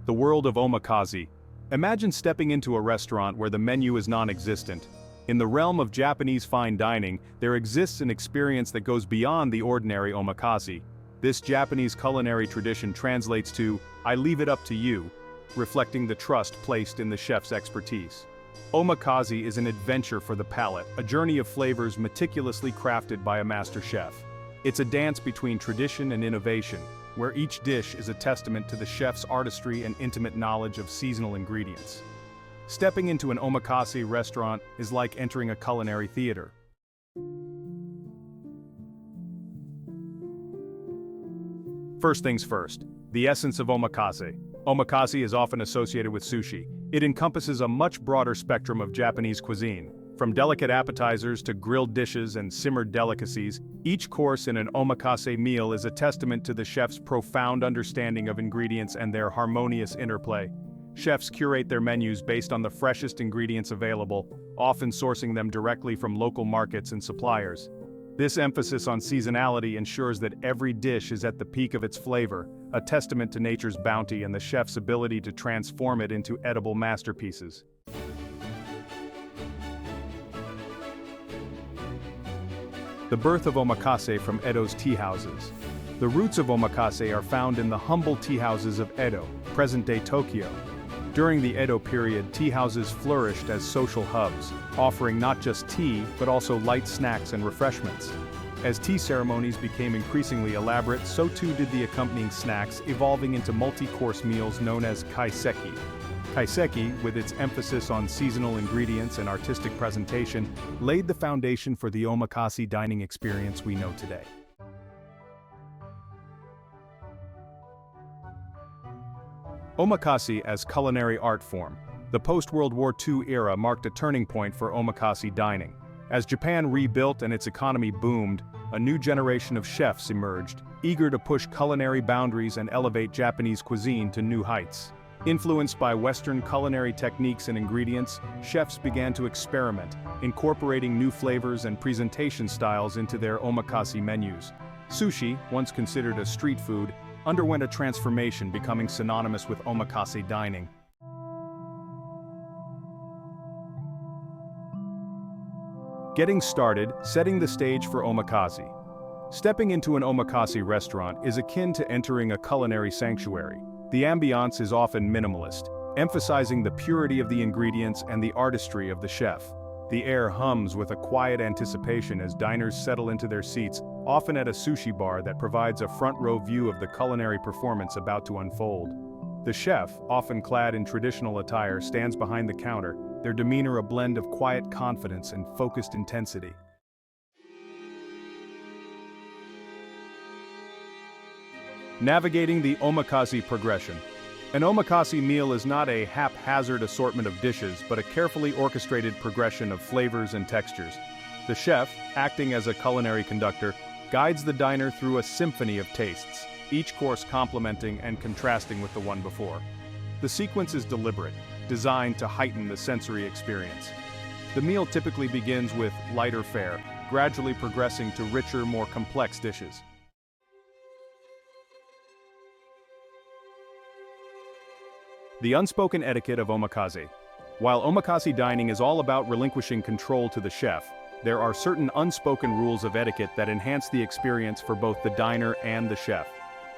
The world of omakase. Imagine stepping into a restaurant where the menu is non-existent. In the realm of Japanese fine dining, there exists an experience that goes beyond the ordinary omakase. This Japanese culinary tradition translates to, "I leave it up to you," reflecting the trust placed in the chef's expertise. Omakase is an adventure for the palate, a journey of flavors meticulously crafted by a master chef. It's a dance between tradition and innovation, where each dish is a testament to the chef's artistry and intimate knowledge of seasonal ingredients. Stepping into an omakase restaurant is like entering a culinary theater. First things first, the essence of omakase. Omakase is often associated with sushi. It encompasses a much broader spectrum of Japanese cuisine. From delicate appetizers to grilled dishes and simmered delicacies, each course in an omakase meal is a testament to the chef's profound understanding of ingredients and their harmonious interplay. Chefs curate their menus based on the freshest ingredients available, often sourcing them directly from local markets and suppliers. This emphasis on seasonality ensures that every dish is at the peak of its flavor, a testament to nature's bounty and the chef's ability to transform it into edible masterpieces. The birth of omakase from Edo's tea houses. The roots of omakase are found in the humble tea houses of Edo, present-day Tokyo. During the Edo period, tea houses flourished as social hubs, offering not just tea, but also light snacks and refreshments. As tea ceremonies became increasingly elaborate, so too did the accompanying snacks, evolving into multi-course meals known as kaiseki. Kaiseki, with its emphasis on seasonal ingredients and artistic presentation, laid the foundation for the omakase dining experience we know today. Omakase as culinary art form. The post-World War II era marked a turning point for omakase dining. As Japan rebuilt and its economy boomed, a new generation of chefs emerged, eager to push culinary boundaries and elevate Japanese cuisine to new heights. Influenced by Western culinary techniques and ingredients, chefs began to experiment, incorporating new flavors and presentation styles into their omakase menus. Sushi, once considered a street food, underwent a transformation, becoming synonymous with omakase dining. Getting started, setting the stage for omakase. Stepping into an omakase restaurant is akin to entering a culinary sanctuary. The ambiance is often minimalist, emphasizing the purity of the ingredients and the artistry of the chef. The air hums with a quiet anticipation as diners settle into their seats, often at a sushi bar that provides a front-row view of the culinary performance about to unfold. The chef, often clad in traditional attire, stands behind the counter, their demeanor a blend of quiet confidence and focused intensity. Navigating the omakase progression. An omakase meal is not a haphazard assortment of dishes, but a carefully orchestrated progression of flavors and textures. The chef, acting as a culinary conductor, guides the diner through a symphony of tastes, each course complementing and contrasting with the one before. The sequence is deliberate, designed to heighten the sensory experience. The meal typically begins with lighter fare, gradually progressing to richer, more complex dishes. The unspoken etiquette of omakase. While omakase dining is all about relinquishing control to the chef, there are certain unspoken rules of etiquette that enhance the experience for both the diner and the chef.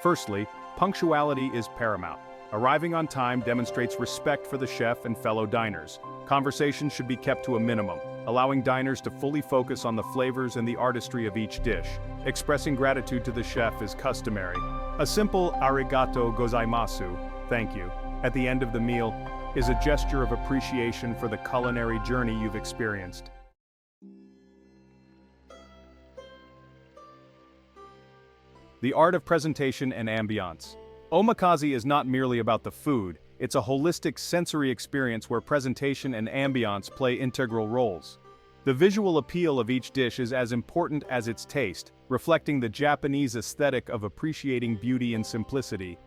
Firstly, punctuality is paramount. Arriving on time demonstrates respect for the chef and fellow diners. Conversation should be kept to a minimum, allowing diners to fully focus on the flavors and the artistry of each dish. Expressing gratitude to the chef is customary. A simple arigato gozaimasu, thank you, at the end of the meal is a gesture of appreciation for the culinary journey you've experienced. The art of presentation and ambiance. Omakase is not merely about the food, it's a holistic sensory experience where presentation and ambiance play integral roles. The visual appeal of each dish is as important as its taste, reflecting the Japanese aesthetic of appreciating beauty and simplicity.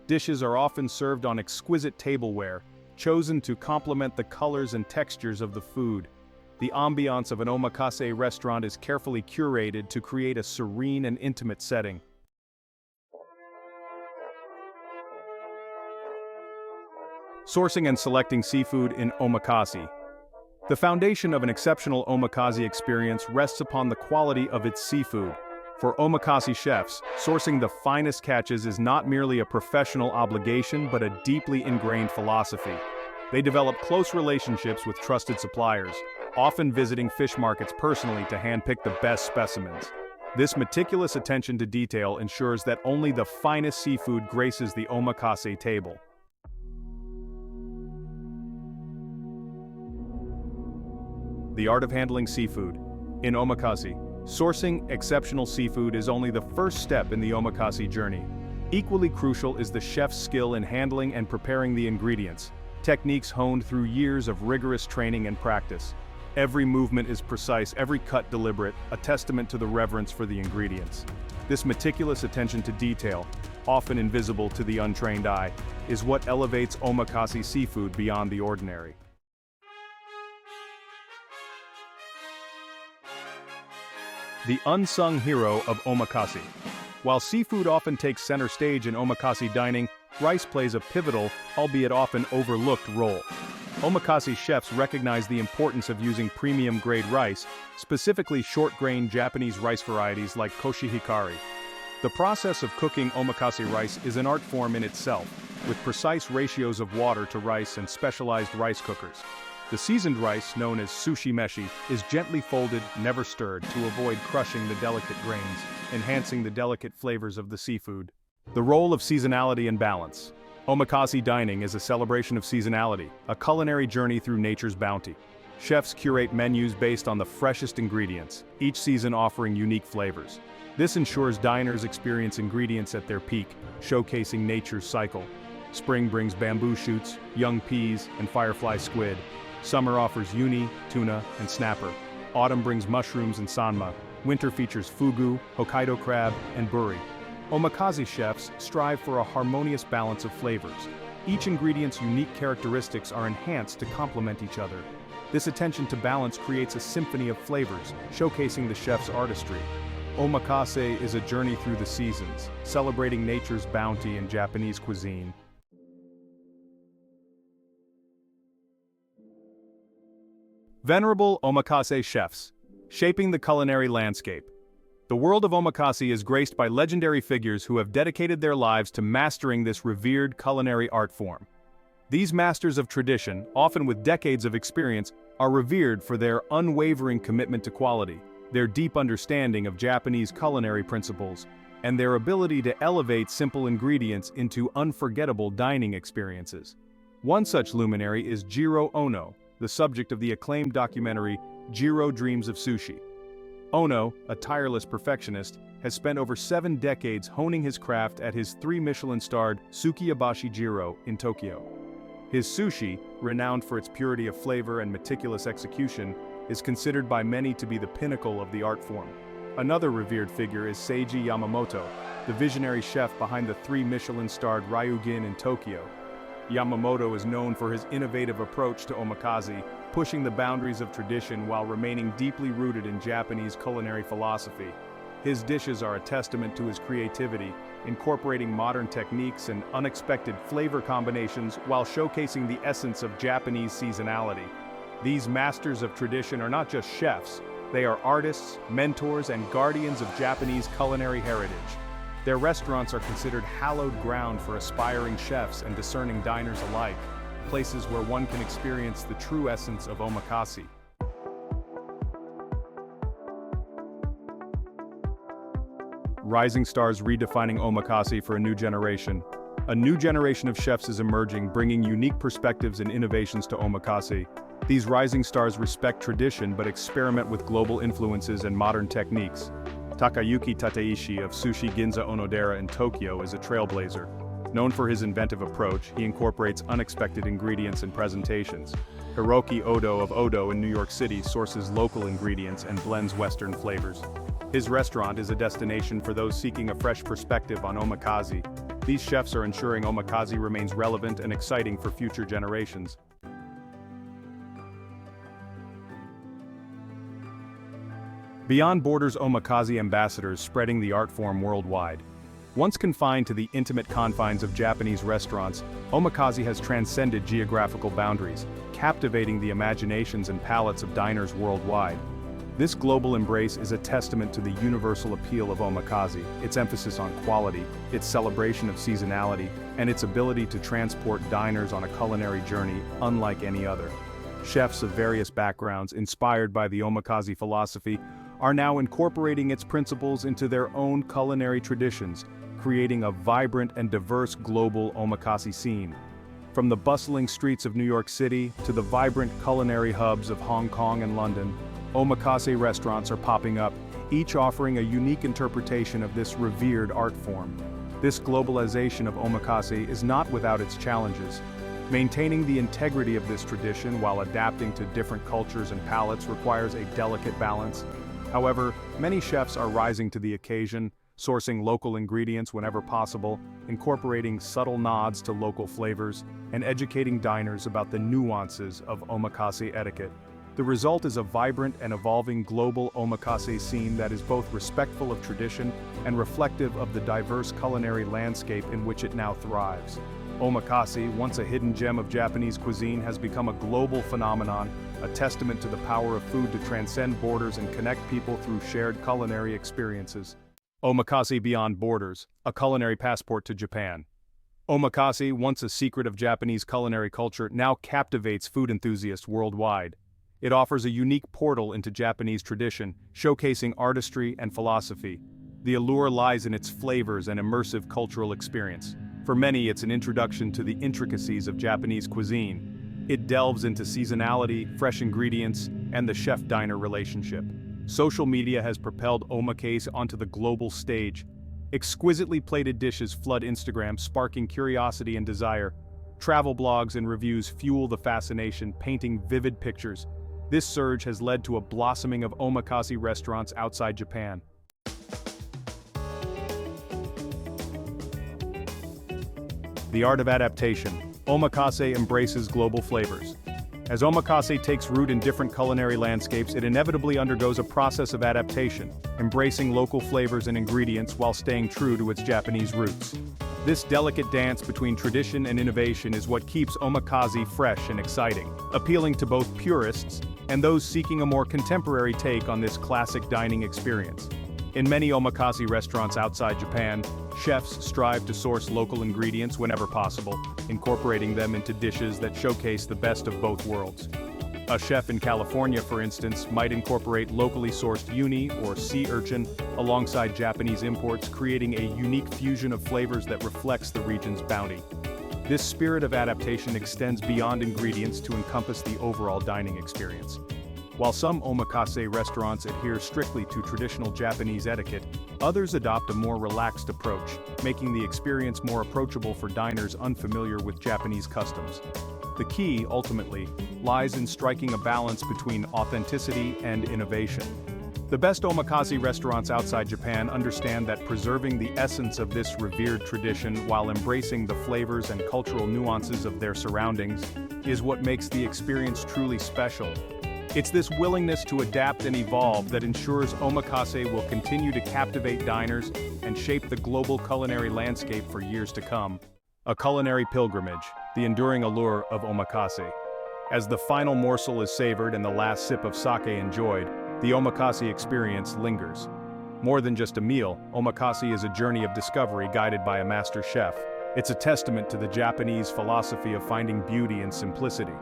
Dishes are often served on exquisite tableware, chosen to complement the colors and textures of the food. The ambiance of an omakase restaurant is carefully curated to create a serene and intimate setting. Sourcing and selecting seafood in omakase. The foundation of an exceptional omakase experience rests upon the quality of its seafood. For omakase chefs, sourcing the finest catches is not merely a professional obligation but a deeply ingrained philosophy. They develop close relationships with trusted suppliers, often visiting fish markets personally to handpick the best specimens. This meticulous attention to detail ensures that only the finest seafood graces the omakase table. The art of handling seafood. In omakase, sourcing exceptional seafood is only the first step in the omakase journey. Equally crucial is the chef's skill in handling and preparing the ingredients, techniques honed through years of rigorous training and practice. Every movement is precise, every cut deliberate, a testament to the reverence for the ingredients. This meticulous attention to detail, often invisible to the untrained eye, is what elevates omakase seafood beyond the ordinary. The unsung hero of omakase. While seafood often takes center stage in omakase dining, rice plays a pivotal, albeit often overlooked, role. Omakase chefs recognize the importance of using premium-grade rice, specifically short-grain Japanese rice varieties like koshihikari. The process of cooking omakase rice is an art form in itself, with precise ratios of water to rice and specialized rice cookers. The seasoned rice, known as sushi meshi, is gently folded, never stirred, to avoid crushing the delicate grains, enhancing the delicate flavors of the seafood. The role of seasonality and balance. Omakase dining is a celebration of seasonality, a culinary journey through nature's bounty. Chefs curate menus based on the freshest ingredients, each season offering unique flavors. This ensures diners experience ingredients at their peak, showcasing nature's cycle. Spring brings bamboo shoots, young peas, and firefly squid. Summer offers uni, tuna, and snapper. Autumn brings mushrooms and sanma. Winter features fugu, Hokkaido crab, and buri. Omakase chefs strive for a harmonious balance of flavors. Each ingredient's unique characteristics are enhanced to complement each other. This attention to balance creates a symphony of flavors, showcasing the chef's artistry. Omakase is a journey through the seasons, celebrating nature's bounty in Japanese cuisine. Venerable omakase chefs, shaping the culinary landscape. The world of omakase is graced by legendary figures who have dedicated their lives to mastering this revered culinary art form. These masters of tradition, often with decades of experience, are revered for their unwavering commitment to quality, their deep understanding of Japanese culinary principles, and their ability to elevate simple ingredients into unforgettable dining experiences. One such luminary is Jiro Ono, the subject of the acclaimed documentary Jiro Dreams of Sushi. Ono, a tireless perfectionist, has spent over 7 decades honing his craft at his 3 Michelin-starred Sukiyabashi Jiro in Tokyo. His sushi, renowned for its purity of flavor and meticulous execution, is considered by many to be the pinnacle of the art form. Another revered figure is Seiji Yamamoto, the visionary chef behind the 3 Michelin-starred Ryugin in Tokyo. Yamamoto is known for his innovative approach to omakase, pushing the boundaries of tradition while remaining deeply rooted in Japanese culinary philosophy. His dishes are a testament to his creativity, incorporating modern techniques and unexpected flavor combinations while showcasing the essence of Japanese seasonality. These masters of tradition are not just chefs, they are artists, mentors, and guardians of Japanese culinary heritage. Their restaurants are considered hallowed ground for aspiring chefs and discerning diners alike, places where one can experience the true essence of omakase. Rising stars redefining omakase for a new generation. A new generation of chefs is emerging, bringing unique perspectives and innovations to omakase. These rising stars respect tradition but experiment with global influences and modern techniques. Takayuki Tateishi of Sushi Ginza Onodera in Tokyo is a trailblazer. Known for his inventive approach, he incorporates unexpected ingredients and presentations. Hiroki Odo of Odo in New York City sources local ingredients and blends Western flavors. His restaurant is a destination for those seeking a fresh perspective on omakase. These chefs are ensuring omakase remains relevant and exciting for future generations. Beyond Borders omakase ambassadors spreading the art form worldwide. Once confined to the intimate confines of Japanese restaurants, omakase has transcended geographical boundaries, captivating the imaginations and palates of diners worldwide. This global embrace is a testament to the universal appeal of omakase, its emphasis on quality, its celebration of seasonality, and its ability to transport diners on a culinary journey unlike any other. Chefs of various backgrounds, inspired by the omakase philosophy, are now incorporating its principles into their own culinary traditions, creating a vibrant and diverse global omakase scene. From the bustling streets of New York City to the vibrant culinary hubs of Hong Kong and London, omakase restaurants are popping up, each offering a unique interpretation of this revered art form. This globalization of omakase is not without its challenges. Maintaining the integrity of this tradition while adapting to different cultures and palates requires a delicate balance. However, many chefs are rising to the occasion, sourcing local ingredients whenever possible, incorporating subtle nods to local flavors, and educating diners about the nuances of omakase etiquette. The result is a vibrant and evolving global omakase scene that is both respectful of tradition and reflective of the diverse culinary landscape in which it now thrives. Omakase, once a hidden gem of Japanese cuisine, has become a global phenomenon, a testament to the power of food to transcend borders and connect people through shared culinary experiences. Omakase Beyond Borders, a culinary passport to Japan. Omakase, once a secret of Japanese culinary culture, now captivates food enthusiasts worldwide. It offers a unique portal into Japanese tradition, showcasing artistry and philosophy. The allure lies in its flavors and immersive cultural experience. For many, it's an introduction to the intricacies of Japanese cuisine. It delves into seasonality, fresh ingredients, and the chef-diner relationship. Social media has propelled omakase onto the global stage. Exquisitely plated dishes flood Instagram, sparking curiosity and desire. Travel blogs and reviews fuel the fascination, painting vivid pictures. This surge has led to a blossoming of omakase restaurants outside Japan. The art of adaptation. Omakase embraces global flavors. As omakase takes root in different culinary landscapes, it inevitably undergoes a process of adaptation, embracing local flavors and ingredients while staying true to its Japanese roots. This delicate dance between tradition and innovation is what keeps omakase fresh and exciting, appealing to both purists and those seeking a more contemporary take on this classic dining experience. In many omakase restaurants outside Japan, chefs strive to source local ingredients whenever possible, incorporating them into dishes that showcase the best of both worlds. A chef in California, for instance, might incorporate locally sourced uni or sea urchin alongside Japanese imports, creating a unique fusion of flavors that reflects the region's bounty. This spirit of adaptation extends beyond ingredients to encompass the overall dining experience. While some omakase restaurants adhere strictly to traditional Japanese etiquette, others adopt a more relaxed approach, making the experience more approachable for diners unfamiliar with Japanese customs. The key, ultimately, lies in striking a balance between authenticity and innovation. The best omakase restaurants outside Japan understand that preserving the essence of this revered tradition while embracing the flavors and cultural nuances of their surroundings is what makes the experience truly special. It's this willingness to adapt and evolve that ensures omakase will continue to captivate diners and shape the global culinary landscape for years to come. A culinary pilgrimage, the enduring allure of omakase. As the final morsel is savored and the last sip of sake enjoyed, the omakase experience lingers. More than just a meal, omakase is a journey of discovery guided by a master chef. It's a testament to the Japanese philosophy of finding beauty in simplicity.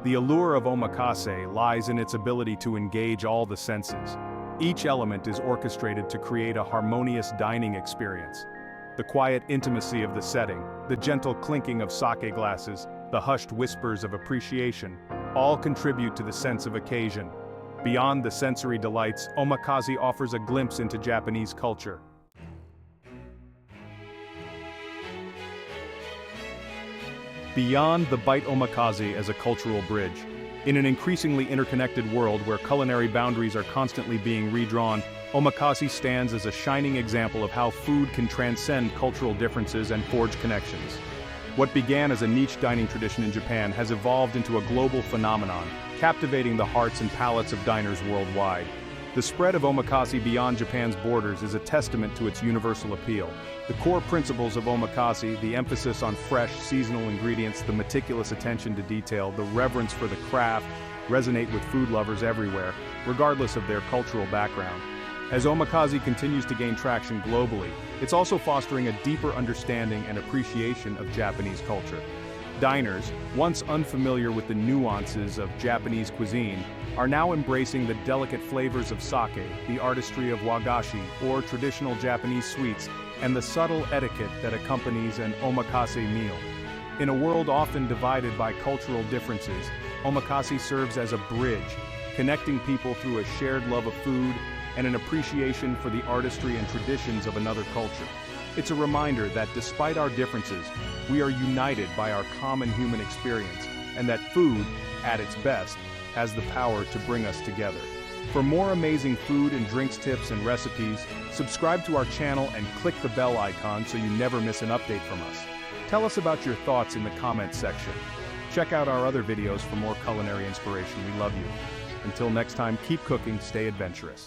The allure of omakase lies in its ability to engage all the senses. Each element is orchestrated to create a harmonious dining experience. The quiet intimacy of the setting, the gentle clinking of sake glasses, the hushed whispers of appreciation, all contribute to the sense of occasion. Beyond the sensory delights, omakase offers a glimpse into Japanese culture. Beyond the bite omakase as a cultural bridge. In an increasingly interconnected world where culinary boundaries are constantly being redrawn, omakase stands as a shining example of how food can transcend cultural differences and forge connections. What began as a niche dining tradition in Japan has evolved into a global phenomenon, captivating the hearts and palates of diners worldwide. The spread of omakase beyond Japan's borders is a testament to its universal appeal. The core principles of omakase, the emphasis on fresh, seasonal ingredients, the meticulous attention to detail, the reverence for the craft, resonate with food lovers everywhere, regardless of their cultural background. As omakase continues to gain traction globally, it's also fostering a deeper understanding and appreciation of Japanese culture. Diners, once unfamiliar with the nuances of Japanese cuisine, are now embracing the delicate flavors of sake, the artistry of wagashi, or traditional Japanese sweets, and the subtle etiquette that accompanies an omakase meal. In a world often divided by cultural differences, omakase serves as a bridge, connecting people through a shared love of food and an appreciation for the artistry and traditions of another culture. It's a reminder that despite our differences, we are united by our common human experience, and that food, at its best, has the power to bring us together. For more amazing food and drinks tips and recipes, subscribe to our channel and click the bell icon so you never miss an update from us. Tell us about your thoughts in the comments section. Check out our other videos for more culinary inspiration. We love you. Until next time, keep cooking, stay adventurous.